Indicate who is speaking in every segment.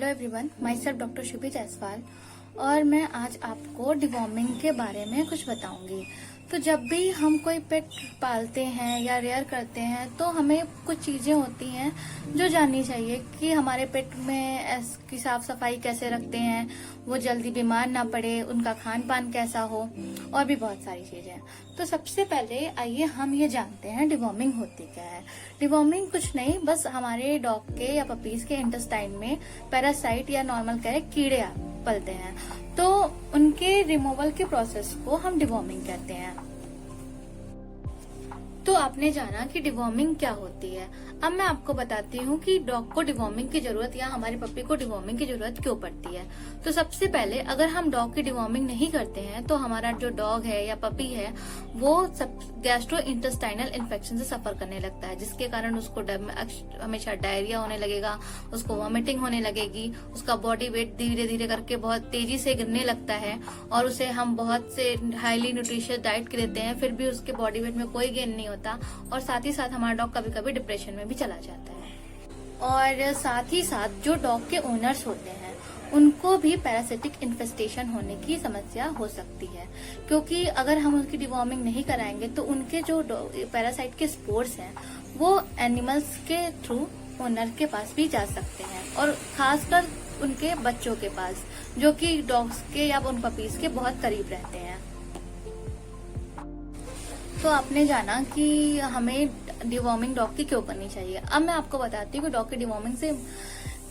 Speaker 1: Everyone, my self doctor Shubhi Jaiswal और मैं आज आपको डिवॉर्मिंग के बारे में कुछ बताऊंगी। तो जब भी हम कोई पेट पालते हैं या रेयर करते हैं तो हमें कुछ चीजें होती हैं जो जाननी चाहिए कि हमारे पेट में इसकी साफ सफाई कैसे रखते हैं, वो जल्दी बीमार ना पड़े, उनका खान पान कैसा हो और भी बहुत सारी चीजें। तो सबसे पहले आइए हम ये जानते हैं डिवॉर्मिंग होती क्या है। डिवॉर्मिंग कुछ नहीं, बस हमारे डॉग के या पपीज के इंटेस्टाइन में पैरासाइट या नॉर्मल कह कीड़े पलते हैं, तो उनके रिमूवल के प्रोसेस को हम डिवॉर्मिंग कहते हैं। तो आपने जाना कि डिवॉर्मिंग क्या होती है। अब मैं आपको बताती हूँ कि डॉग को डिवॉर्मिंग की जरूरत या हमारे पप्पी को डिवॉर्मिंग की जरूरत क्यों पड़ती है। तो सबसे पहले अगर हम डॉग की डिवॉर्मिंग नहीं करते हैं तो हमारा जो डॉग है या पपी है वो सब गैस्ट्रो इंटेस्टाइनल इन्फेक्शन से सफर करने लगता है, जिसके कारण उसको हमेशा डायरिया होने लगेगा, उसको वॉमिटिंग होने लगेगी, उसका बॉडी वेट धीरे धीरे करके बहुत तेजी से गिरने लगता है और उसे हम बहुत से हाईली न्यूट्रिशियस डाइट देते हैं, फिर भी उसके बॉडी वेट में कोई गेन नहीं होता और साथ ही साथ हमारा डॉग कभी कभी डिप्रेशन में भी चला जाता है। और साथ ही साथ जो डॉग के ओनर्स होते हैं उनको भी पैरासिटिक इन्फेस्टेशन होने की समस्या हो सकती है, क्योंकि अगर हम उनकी डिवॉर्मिंग नहीं कराएंगे तो उनके जो पैरासाइट के स्पोर्स हैं वो एनिमल्स के थ्रू ओनर के पास भी जा सकते हैं और खासकर उनके बच्चों के पास, जो कि डॉग्स के या उन पपीज के बहुत करीब रहते हैं। तो आपने जाना कि हमें डिवॉर्मिंग डॉग की क्यों करनी चाहिए। अब मैं आपको बताती हूँ कि डॉग की डिवॉर्मिंग से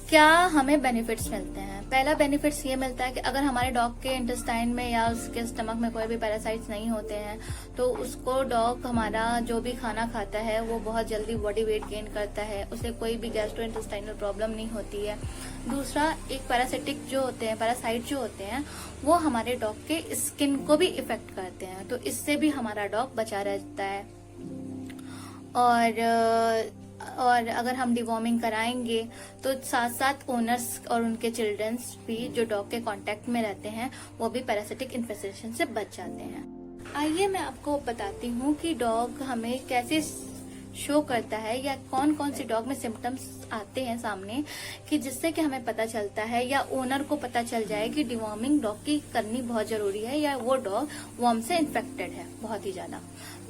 Speaker 1: क्या हमें बेनिफिट्स मिलते हैं। पहला बेनिफिट्स ये मिलता है कि अगर हमारे डॉग के इंटेस्टाइन में या उसके स्टमक में कोई भी पैरासाइट्स नहीं होते हैं तो उसको डॉग हमारा जो भी खाना खाता है वो बहुत जल्दी बॉडी वेट गेन करता है, उसे कोई भी गैस्ट्रो इंटेस्टाइनल प्रॉब्लम नहीं होती है। दूसरा, एक पैरासाइटिक जो होते हैं, पैरासाइट जो होते हैं वो हमारे डॉग के स्किन को भी इफेक्ट करते हैं, तो इससे भी हमारा डॉग बचा रहता है। और अगर हम डिवॉर्मिंग कराएंगे तो साथ साथ ओनर्स और उनके चिल्ड्रंस भी जो डॉग के कांटेक्ट में रहते हैं वो भी पैरासिटिक इन्फेस्टेशन से बच जाते हैं। आइए मैं आपको बताती हूँ कि डॉग हमें कैसे शो करता है या कौन कौन सी डॉग में सिम्टम्स आते हैं सामने, कि जिससे कि हमें पता चलता है या ओनर को पता चल जाए कि डिवॉर्मिंग डॉग की करनी बहुत जरूरी है या वो डॉग वर्म से इन्फेक्टेड है बहुत ही ज्यादा।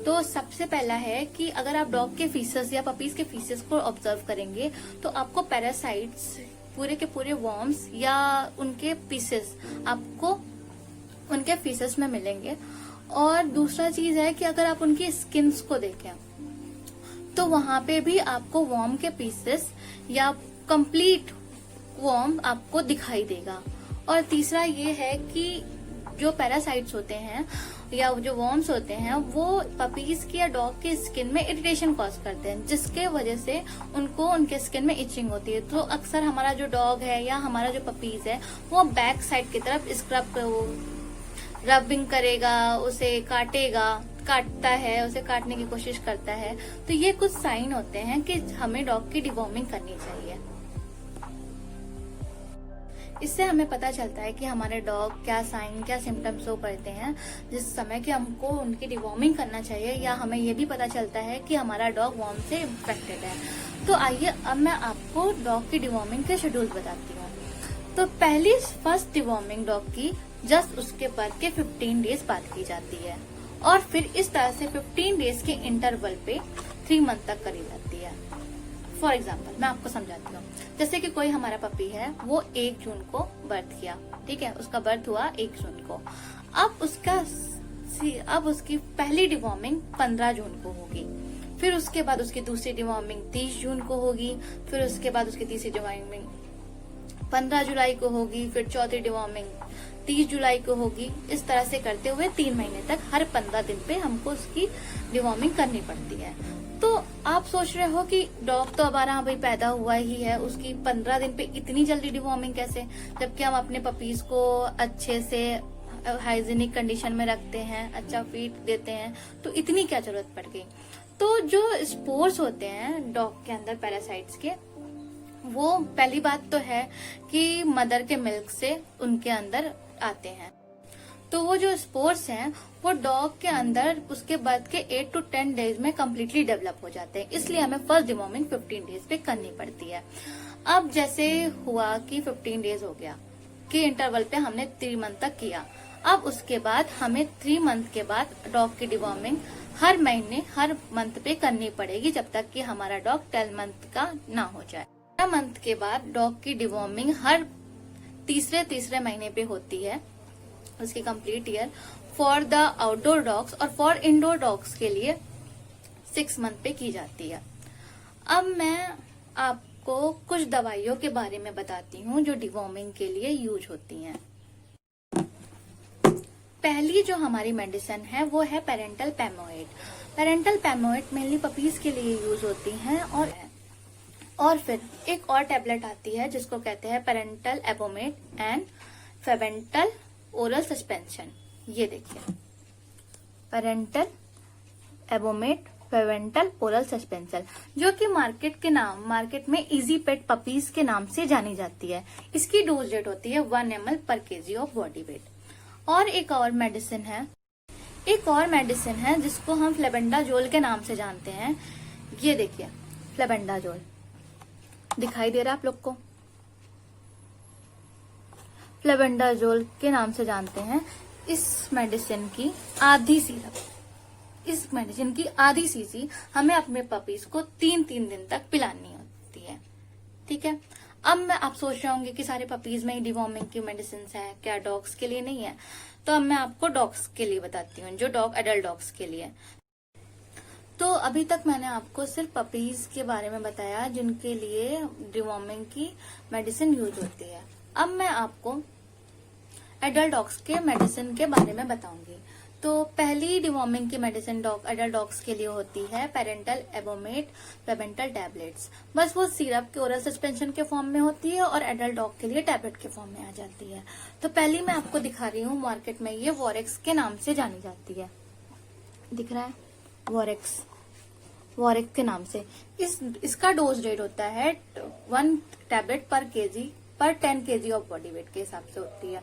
Speaker 1: तो सबसे पहला है कि अगर आप डॉग के फीसेस या पपीज के फीसेस को ऑब्जर्व करेंगे तो आपको पैरासाइट्स पूरे के पूरे वर्म्स या उनके पीसेस आपको उनके फीसेस में मिलेंगे। और दूसरा चीज है कि अगर आप उनकी स्किन्स को देखें तो वहां पे भी आपको वर्म के पीसेस या कंप्लीट वर्म आपको दिखाई देगा। और तीसरा ये है कि जो पैरासाइट्स होते हैं या जो वर्म्स होते हैं वो पपीज की या डॉग की स्किन में इरिटेशन कॉज करते हैं, जिसके वजह से उनको उनके स्किन में इचिंग होती है। तो अक्सर हमारा जो डॉग है या हमारा जो पपीज है वो बैक साइड की तरफ रबिंग करेगा, उसे काटता है, उसे काटने की कोशिश करता है। तो ये कुछ साइन होते हैं कि हमें डॉग की डिवॉर्मिंग करनी चाहिए। इससे हमें पता चलता है कि हमारे डॉग क्या साइन, क्या सिम्टम्स शो करते हैं जिस समय कि हमको उनकी डिवॉर्मिंग करना चाहिए, या हमें ये भी पता चलता है कि हमारा डॉग वर्म से इन्फेक्टेड है। तो आइए अब मैं आपको डॉग की डिवॉर्मिंग के शेड्यूल बताती हूँ। तो फर्स्ट डिवॉर्मिंग डॉग की जस्ट उसके बर्थ के 15 डेज बाद की जाती है और फिर इस तरह से 15 डेज के इंटरवल पे 3 मंथ तक करी जाती है। फॉर एग्जाम्पल मैं आपको समझाती हूँ। जैसे कि कोई हमारा पपी है, वो 1 जून को बर्थ किया, ठीक है, उसका बर्थ हुआ 1 जून को। अब उसकी पहली डिवॉर्मिंग 15 जून को होगी, फिर उसके बाद उसकी दूसरी डिवॉर्मिंग 30 जून को होगी, फिर उसके बाद उसकी तीसरी डिवॉर्मिंग 15 जुलाई को होगी, फिर चौथी डिवॉर्मिंग 30 जुलाई को होगी। इस तरह से करते हुए 3 महीने तक हर 15 दिन पे हमको उसकी डिवॉर्मिंग करनी पड़ती है। तो आप सोच रहे हो कि डॉग तो हमारा भाई पैदा हुआ ही है, उसकी 15 दिन पे इतनी जल्दी डिवॉर्मिंग कैसे, जबकि हम अपने पपीज को अच्छे से हाइजीनिक कंडीशन में रखते हैं, अच्छा फीड देते हैं, तो इतनी क्या जरूरत पड़ गई। तो जो स्पोर्स होते हैं डॉग के अंदर पैरासाइट्स के, वो पहली बात तो है कि मदर के मिल्क से उनके अंदर आते हैं। तो वो जो स्पोर्स हैं वो डॉग के अंदर उसके बर्थ के 8 to 10 डेज में कम्प्लीटली डेवलप हो जाते हैं, इसलिए हमें फर्स्ट डिवॉर्मिंग 15 डेज पे करनी पड़ती है। अब जैसे हुआ कि 15 डेज हो गया कि इंटरवल पे हमने 3 मंथ तक किया। अब उसके बाद हमें 3 मंथ के बाद डॉग की डिवॉर्मिंग हर महीने हर मंथ पे करनी पड़ेगी जब तक कि हमारा डॉग 10 मंथ का ना हो जाए। 10 मंथ के बाद डॉग की डिवॉर्मिंग हर तीसरे महीने पे होती है, उसकी complete year. For the outdoor dogs और फॉर इंडोर डॉग्स के लिए 6 मंथ पे की जाती है। अब मैं आपको कुछ दवाइयों के बारे में बताती हूँ जो डिवॉर्मिंग के लिए यूज होती हैं। पहली जो हमारी मेडिसिन है वो है पेरेंटल पैमोएट। पेरेंटल पैमोएट मेनली पपीज के लिए यूज होती हैं। और फिर एक और टैबलेट आती है जिसको कहते हैं पेरेंटल एबोमेट एंड फेवेंटल ओरल सस्पेंशन। ये देखिए, पेरेंटल एबोमेट फेवेंटल ओरल सस्पेंशन, जो कि मार्केट में इजी पेट पपीज के नाम से जानी जाती है। इसकी डोज रेट होती है 1 ml पर केजी ऑफ बॉडी वेट। और एक और मेडिसिन है जिसको हम फ्लेबेंडाजोल के नाम से जानते हैं। ये देखिए, फ्लेबेंडाजोल दिखाई दे रहा है आप लोग को, फ्लेबेंडाजोल के नाम से जानते हैं। इस मेडिसिन की आधी सीसी हमें अपने पपीज को 3 दिन तक पिलानी होती है। ठीक है। अब आप सोच रहे होंगे कि सारे पपीज में ही डिवॉर्मिंग की मेडिसिन है, क्या डॉग्स के लिए नहीं है? तो अब मैं आपको डॉग्स के लिए बताती हूँ, जो एडल्ट डॉग्स के लिए। तो अभी तक मैंने आपको सिर्फ पपीज के बारे में बताया जिनके लिए डिवॉर्मिंग की मेडिसिन यूज होती है। अब मैं आपको एडल्ट डॉग्स के मेडिसिन के बारे में बताऊंगी। तो पहली डिवॉर्मिंग की मेडिसिन एडल्ट डॉग्स के लिए होती है पेरेंटल एबोमेट फेवेंटल टैबलेट्स। बस वो सिरप के ओरल सस्पेंशन के फॉर्म में होती है और एडल्ट डॉग के लिए टैबलेट के फॉर्म में आ जाती है। तो पहली मैं आपको दिखा रही हूँ, मार्केट में ये वॉरेक्स के नाम से जानी जाती है। दिख रहा है, वॉरेक्स के नाम से। इसका डोज रेट होता है 1 टैबलेट पर केजी पर 10 केजी ऑफ बॉडी वेट के हिसाब से होती है।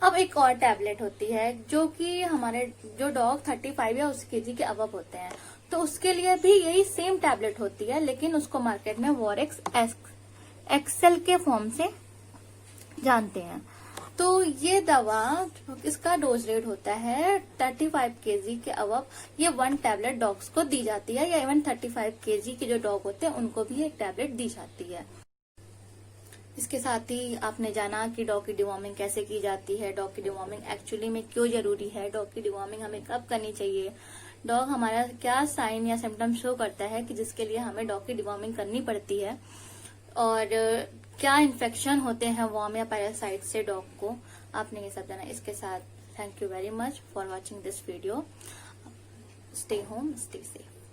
Speaker 1: अब एक और टैबलेट होती है जो कि हमारे जो डॉग 35 या उस केजी के अबव होते हैं, तो उसके लिए भी यही सेम टैबलेट होती है, लेकिन उसको मार्केट में वॉरेक्स एक्सेल के फॉर्म से जानते हैं। तो ये दवा, इसका डोज रेट होता है 35 केजी के अबव। ये 1 टैबलेट डॉग्स को दी जाती है, या इवन 35 केजी के जो डॉग होते हैं उनको भी एक टैबलेट दी जाती है। इसके साथ ही आपने जाना कि डॉग की डिवॉर्मिंग कैसे की जाती है, डॉग की डिवॉर्मिंग एक्चुअली में क्यों जरूरी है, डॉग की डिवॉर्मिंग हमें कब करनी चाहिए, डॉग हमारा क्या साइन या सिम्टम शो करता है कि जिसके लिए हमें डॉग की डिवॉर्मिंग करनी पड़ती है, और क्या इन्फेक्शन होते हैं वॉर्म या पैरासाइट से डॉग को, आपने ये सब जाना। इसके साथ thank you very much for watching this video. Stay home, stay safe.